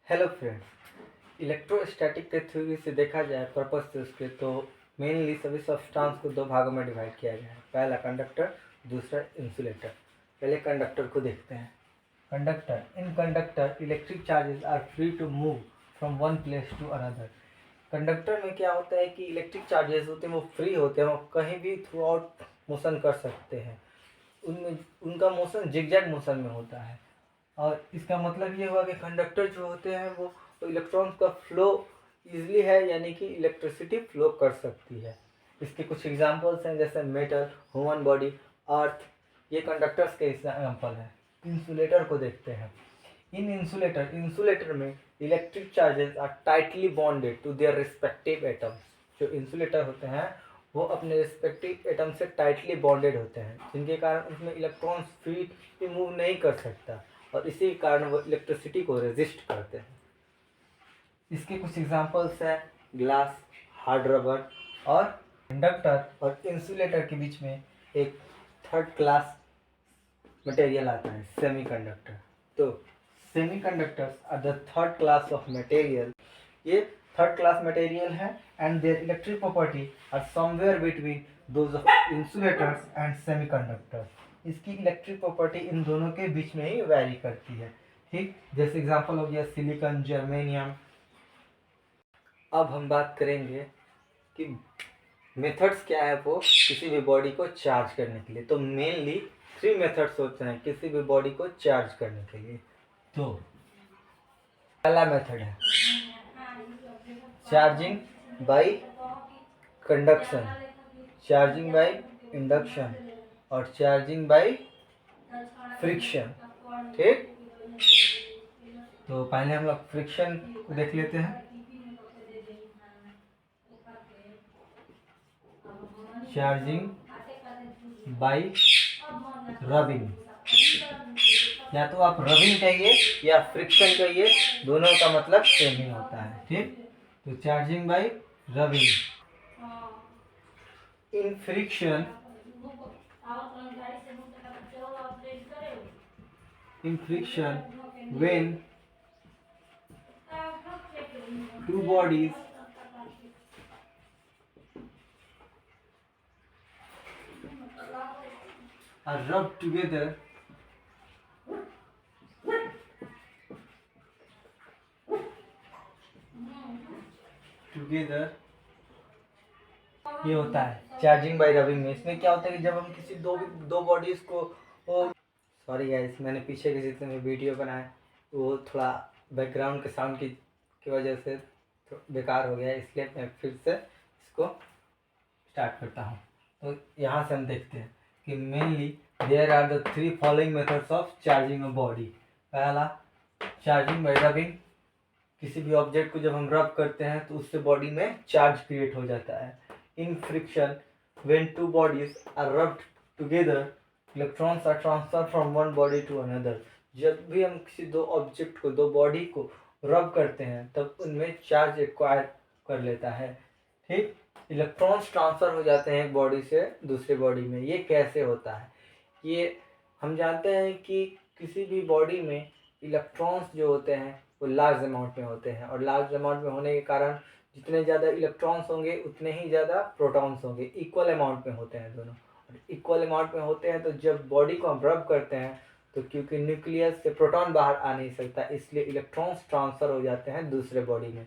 Hello friends, electrostatic के theory से देखा जाए पर्पस से उसके तो मेनली सभी सब्सटेंस को दो भागों में डिवाइड किया गया है। पहला कंडक्टर, दूसरा इंसुलेटर। पहले कंडक्टर को देखते हैं। Conductor, in conductor electric charges are free to move from one place to another. Conductor में क्या होता है कि इलेक्ट्रिक चार्जेस होते हैं वो फ्री होते हैं, वो कहीं भी थ्रू आउट मोशन कर सकते हैं। उनमें उनका मोशन जिगजैग मोशन में होता है। और इसका मतलब ये हुआ कि कंडक्टर जो होते हैं वो इलेक्ट्रॉन्स का फ्लो इजली है, यानी कि इलेक्ट्रिसिटी फ्लो कर सकती है। इसके कुछ एग्जांपल्स हैं, जैसे मेटल, ह्यूमन बॉडी, अर्थ, ये कंडक्टर्स के एग्जांपल हैं। इंसुलेटर को देखते हैं। इन इंसुलेटर में electric charges are tightly bonded to their respective atoms. जो इंसुलेटर होते हैं वो अपने रिस्पेक्टिव एटम से टाइटली बॉन्डेड होते हैं, जिनके कारण उसमें इलेक्ट्रॉन्स फ्री मूव नहीं कर सकता और इसी कारण वो इलेक्ट्रिसिटी को रेजिस्ट करते हैं। इसके कुछ एग्जांपल्स हैं ग्लास, हार्ड रबर और कंडक्टर और इंसुलेटर के बीच में एक थर्ड क्लास मटेरियल आता है, सेमीकंडक्टर। तो semiconductors are the third class of material. ये थर्ड क्लास मटेरियल है and their electric property are somewhere between those of insulators and semiconductors. इसकी इलेक्ट्रिक प्रॉपर्टी इन दोनों के बीच में ही वैरी करती है। ठीक, जैसे एग्जांपल हो गया सिलिकॉन, जर्मेनियम। अब हम बात करेंगे कि मेथड्स क्या है वो किसी भी बॉडी को चार्ज करने के लिए। तो मेनली 3 मेथड्स होते हैं किसी भी बॉडी को चार्ज करने के लिए। तो पहला मेथड है charging bye conduction, charging by induction और चार्जिंग बाय फ्रिक्शन। ठीक, तो पहले हम लोग फ्रिक्शन को देख लेते हैं। चार्जिंग बाय रबिंग, या तो आप रबिंग कहिए या फ्रिक्शन कहिए, दोनों का मतलब सेम ही होता है। ठीक, तो charging by rubbing. In friction when two bodies are rubbed together ये होता है चार्जिंग बाय रबिंग में। इसमें क्या होता है कि जब हम किसी दो बॉडीज को, सॉरी गाइस, मैंने पीछे के जितने भी वीडियो बनाए वो थोड़ा बैकग्राउंड के साउंड की वजह से बेकार हो गया है, इसलिए मैं फिर से इसको स्टार्ट करता हूँ। तो यहाँ से हम देखते हैं कि mainly there are the 3 following methods of charging a body. पहला चार्जिंग बाय रबिंग, किसी भी ऑब्जेक्ट को जब हम रब करते हैं तो उससे बॉडी में चार्ज क्रिएट हो जाता है। In friction when two bodies are rubbed together electrons are transfer from one body to another. जब भी हम किसी दो ऑब्जेक्ट को, दो बॉडी को रब करते हैं तब उनमें चार्ज एक्वायर कर लेता है। ठीक, इलेक्ट्रॉन्स ट्रांसफर हो जाते हैं एक बॉडी से दूसरे बॉडी में। ये कैसे होता है? ये हम जानते हैं कि किसी भी बॉडी में इलेक्ट्रॉन्स जो होते हैं वो लार्ज अमाउंट में होते हैं, और लार्ज अमाउंट में होने के कारण जितने ज़्यादा इलेक्ट्रॉन्स होंगे उतने ही ज़्यादा प्रोटॉन्स होंगे। इक्वल अमाउंट में होते हैं दोनों, और इक्वल अमाउंट में होते हैं तो जब बॉडी को हम रब करते हैं तो क्योंकि न्यूक्लियस से प्रोटॉन बाहर आ नहीं सकता, इसलिए इलेक्ट्रॉन्स ट्रांसफ़र हो जाते हैं दूसरे बॉडी में।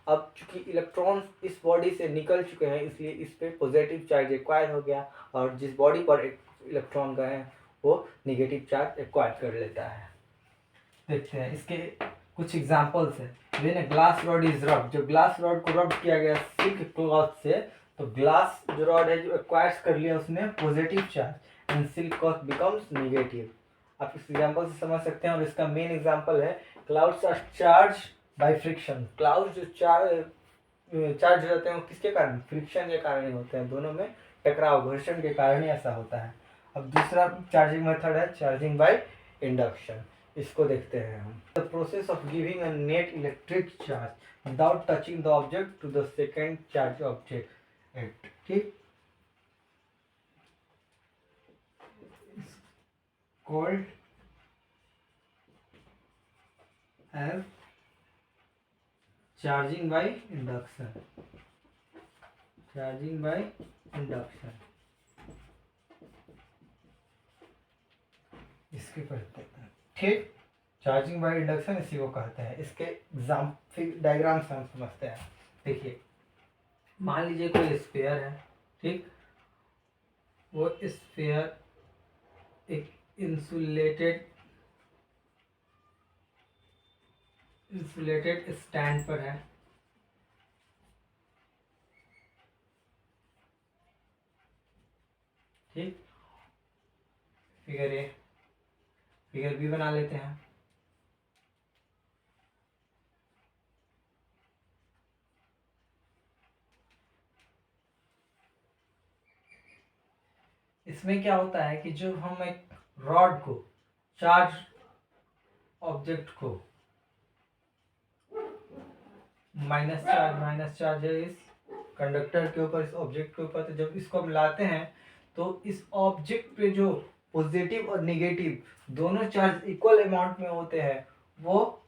अब चूंकि इलेक्ट्रॉन्स इस बॉडी से निकल चुके हैं इसलिए इस पर पॉजिटिव चार्ज एक्वायर हो गया, और जिस बॉडी पर इलेक्ट्रॉन गए हैं वो निगेटिव चार्ज एक्वायर कर लेता है। देखते हैं इसके कुछ एग्जांपल्स हैं। When a glass rod is रब, जब ग्लास रॉड को रब किया गया सिल्क क्लॉथ से तो ग्लास जो रॉड है जो एक्वायर्स कर लिया उसने positive charge and silk cloth becomes negative. आप इस एग्जांपल से समझ सकते हैं, और इसका मेन एग्जांपल है clouds are charge by friction. Cloud जो चार्ज हो जाते हैं वो किसके कारण? फ्रिक्शन के कारण ही होते हैं, दोनों में टकराव, घर्षण के कारण ही ऐसा होता है। अब दूसरा चार्जिंग मेथड है चार्जिंग बाय इंडक्शन। इसको देखते हैं हम। The process of giving a net electric charge without touching the object to the second charge object. ठीक, called as charging by induction, charging by induction इसके पढ़ते हैं। ठीक, चार्जिंग बाय इंडक्शन इसी को कहते हैं। इसके एग्जाम फिर डायग्राम से हम समझते हैं। देखिए, मान लीजिए कोई स्फीयर है, ठीक, वो स्फीयर एक इंसुलेटेड स्टैंड पर है, ठीक। फिगर ए, फिगर बी बना लेते हैं। इसमें क्या होता है कि जब हम एक रॉड को, चार्ज ऑब्जेक्ट को, माइनस चार्ज है इस कंडक्टर के ऊपर, इस ऑब्जेक्ट के ऊपर, तो जब इसको हम लाते हैं तो इस ऑब्जेक्ट पे जो पॉजिटिव और निगेटिव दोनों चार्ज इक्वल अमाउंट में होते हैं, वो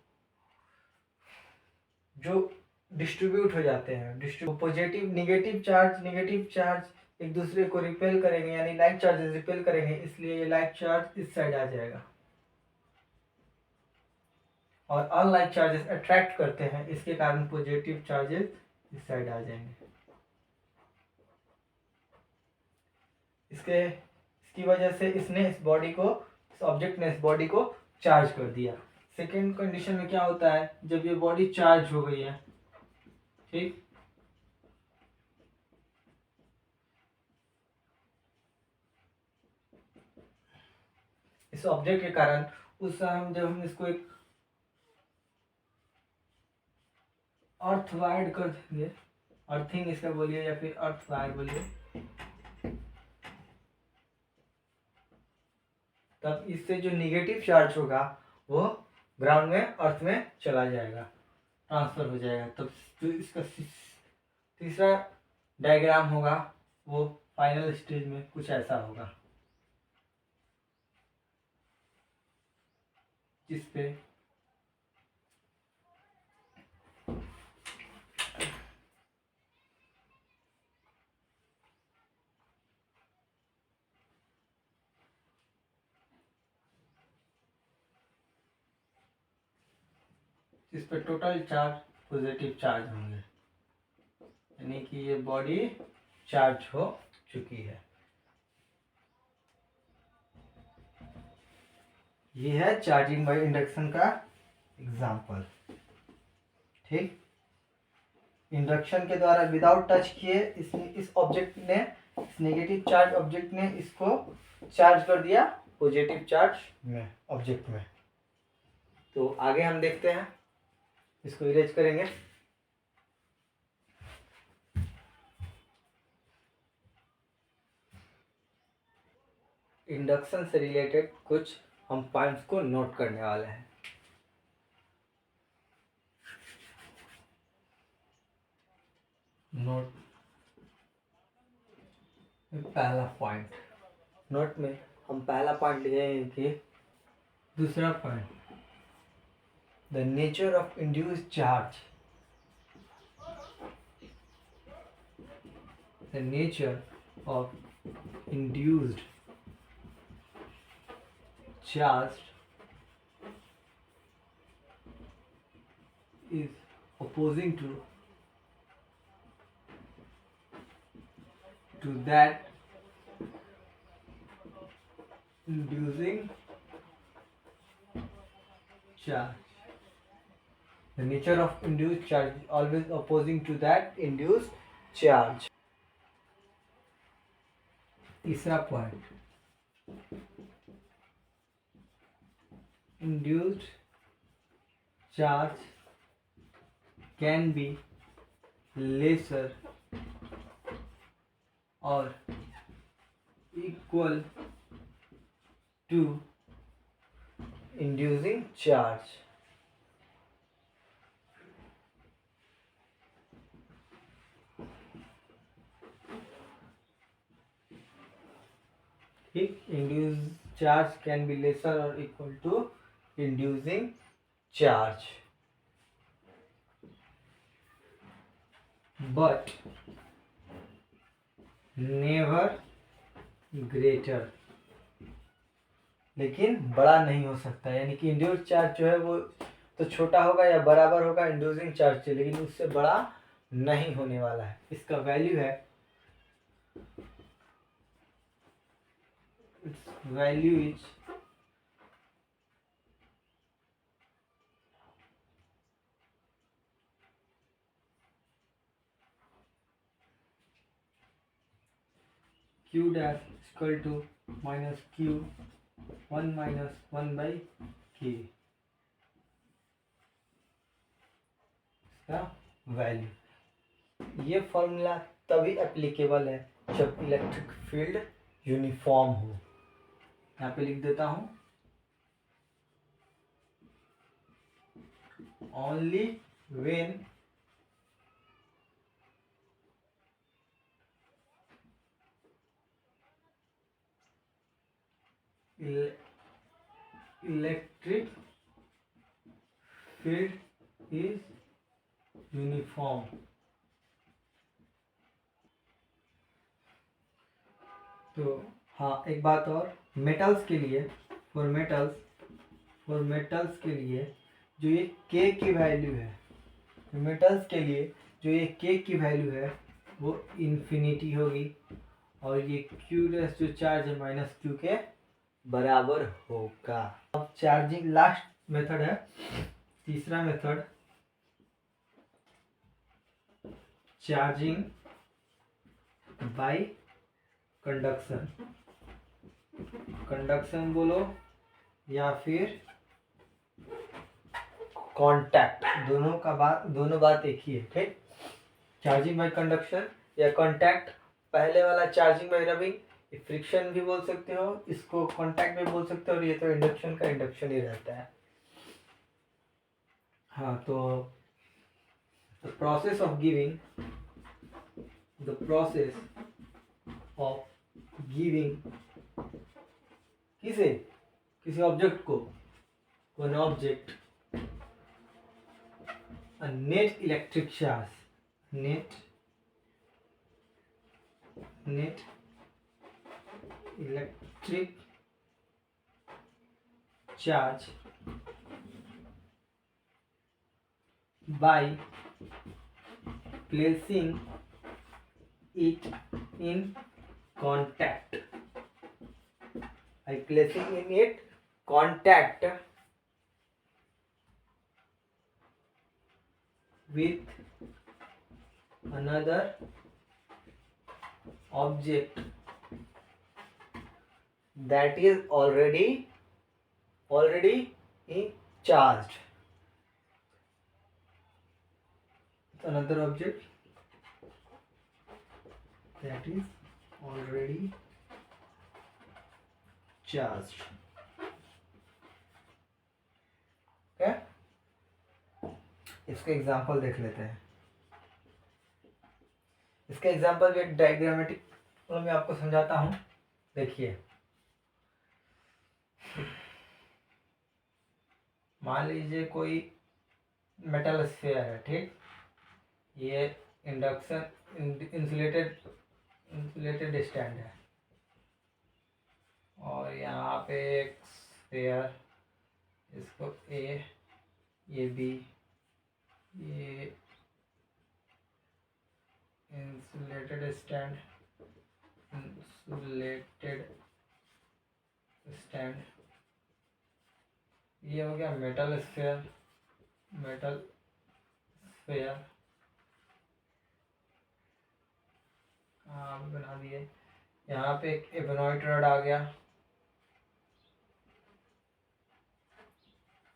जो डिस्ट्रीब्यूट हो जाते हैं। पॉजिटिव निगेटिव चार्ज एक दूसरे को रिपेल करेंगे, यानी लाइक चार्जेस रिपेल करेंगे, इसलिए ये लाइक चार्ज इस साइड आ जाएगा और अनलाइक चार्जेस अट्रैक्ट करते हैं, इसके कारण पॉजिटिव चार्जेस इस साइड आ जाएंगे। इसकी वजह से इस ऑब्जेक्ट ने इस बॉडी को चार्ज कर दिया। सेकेंड कंडीशन में क्या होता है, जब ये बॉडी चार्ज हो गई है, ठीक, इस ऑब्जेक्ट के कारण उस समय जब हम इसको एक अर्थ वायर्ड कर देंगे, अर्थिंग इसका बोलिए या फिर अर्थ वायर बोलिए, तब इससे जो निगेटिव चार्ज होगा वो ग्राउंड में, अर्थ में चला जाएगा, ट्रांसफर हो जाएगा। तब जो इसका तीसरा डायग्राम होगा वो फाइनल स्टेज में कुछ ऐसा होगा, जिसपे टोटल चार्ज पॉजिटिव चार्ज होंगे, यानी कि ये बॉडी चार्ज हो चुकी है। ये है चार्जिंग बाय इंडक्शन का एग्जाम्पल, ठीक। इंडक्शन के द्वारा विदाउट टच किए इस ऑब्जेक्ट ने, इस नेगेटिव चार्ज ऑब्जेक्ट ने इसको चार्ज कर दिया पॉजिटिव चार्ज में, ऑब्जेक्ट में। तो आगे हम देखते हैं, इसको इरेज करेंगे। इंडक्शन से रिलेटेड कुछ हम पॉइंट्स को नोट करने वाले हैं। नोट पहला पॉइंट, नोट में हम पहला पॉइंट लिखेंगे कि दूसरा point, the nature of induced charge, the nature of induced charge is opposing to that inducing charge. The nature of induced charge is always opposing to that induced charge. तीसरा point, induced charge can be lesser or equal to inducing charge. Induced charge can be lesser or equal to inducing charge. But never greater, लेकिन बड़ा नहीं हो सकता। यानी कि induce charge जो है वो तो छोटा होगा या बराबर होगा इंड्यूसिंग चार्ज से, लेकिन उससे बड़ा नहीं होने वाला है। इसका वैल्यू है, its value is q dash equal to minus q 1 minus 1 by k, इसका वैल्यू। ये फॉर्मूला तभी एप्लीकेबल है जब इलेक्ट्रिक फील्ड यूनिफॉर्म हो। यहाँ पे लिख देता हूँ, only when electric field is uniform। तो हाँ, एक बात और, मेटल्स के लिए, फॉर मेटल्स के लिए जो ये k की वैल्यू है, मेटल्स के लिए जो ये k की वैल्यू है वो इन्फिनिटी होगी, और ये q डैश जो चार्ज है माइनस q के बराबर होगा। अब चार्जिंग लास्ट मेथड है, तीसरा method, charging by conduction. Conduction बोलो या फिर कांटेक्ट, दोनों बात एक ही है। ठीक, चार्जिंग बाय कंडक्शन या कांटेक्ट। पहले वाला चार्जिंग बाय रबिंग, फ्रिक्शन भी बोल सकते हो, इसको कांटेक्ट भी बोल सकते हो, और ये तो इंडक्शन का इंडक्शन ही रहता है। हाँ, तो द प्रोसेस ऑफ गिविंग किसी ऑब्जेक्ट को, one object a net electric charge, net electric charge by placing it in contact, with another object that is already charged, another object that is already charged। okay? इसका example देख लेते हैं। इसका example भी एक diagrammatic में आपको समझाता हूँ। देखिए, मान लीजिए कोई मेटल स्फीयर है, ठीक, ये इंसुलेटेड स्टैंड है, और यहाँ पे एक स्फीयर, इसको ए, ये बी, ये इंसुलेटेड स्टैंड, ये हो गया मेटल स्फीयर। बना दिए। यहाँ पे एक एबोनॉइड रॉड आ गया,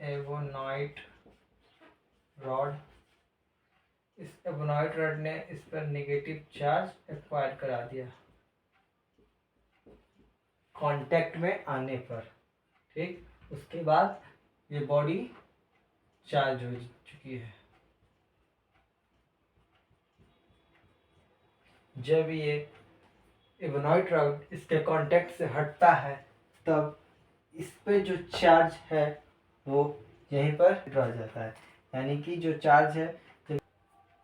एबोनॉइड रॉड। इस एबोनॉइड रॉड ने इस पर नेगेटिव चार्ज एक्वायर करा दिया कांटेक्ट में आने पर, ठीक। उसके बाद ये बॉडी चार्ज हो चुकी है। जब ये एबोनॉइड रॉड इसके कांटेक्ट से हटता है, तब इस पे जो चार्ज है वो यहीं पर रह जाता है। यानी कि जो चार्ज है,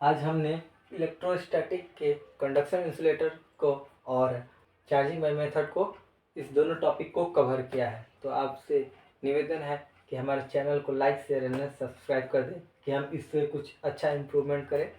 आज हमने इलेक्ट्रोस्टैटिक के कंडक्शन इंसुलेटर को और चार्जिंग बाई मेथड को, इस दोनों टॉपिक को कवर किया है। तो आपसे निवेदन है कि हमारे चैनल को लाइक शेयर एंड सब्सक्राइब कर दें कि हम इससे कुछ अच्छा इम्प्रूवमेंट करें।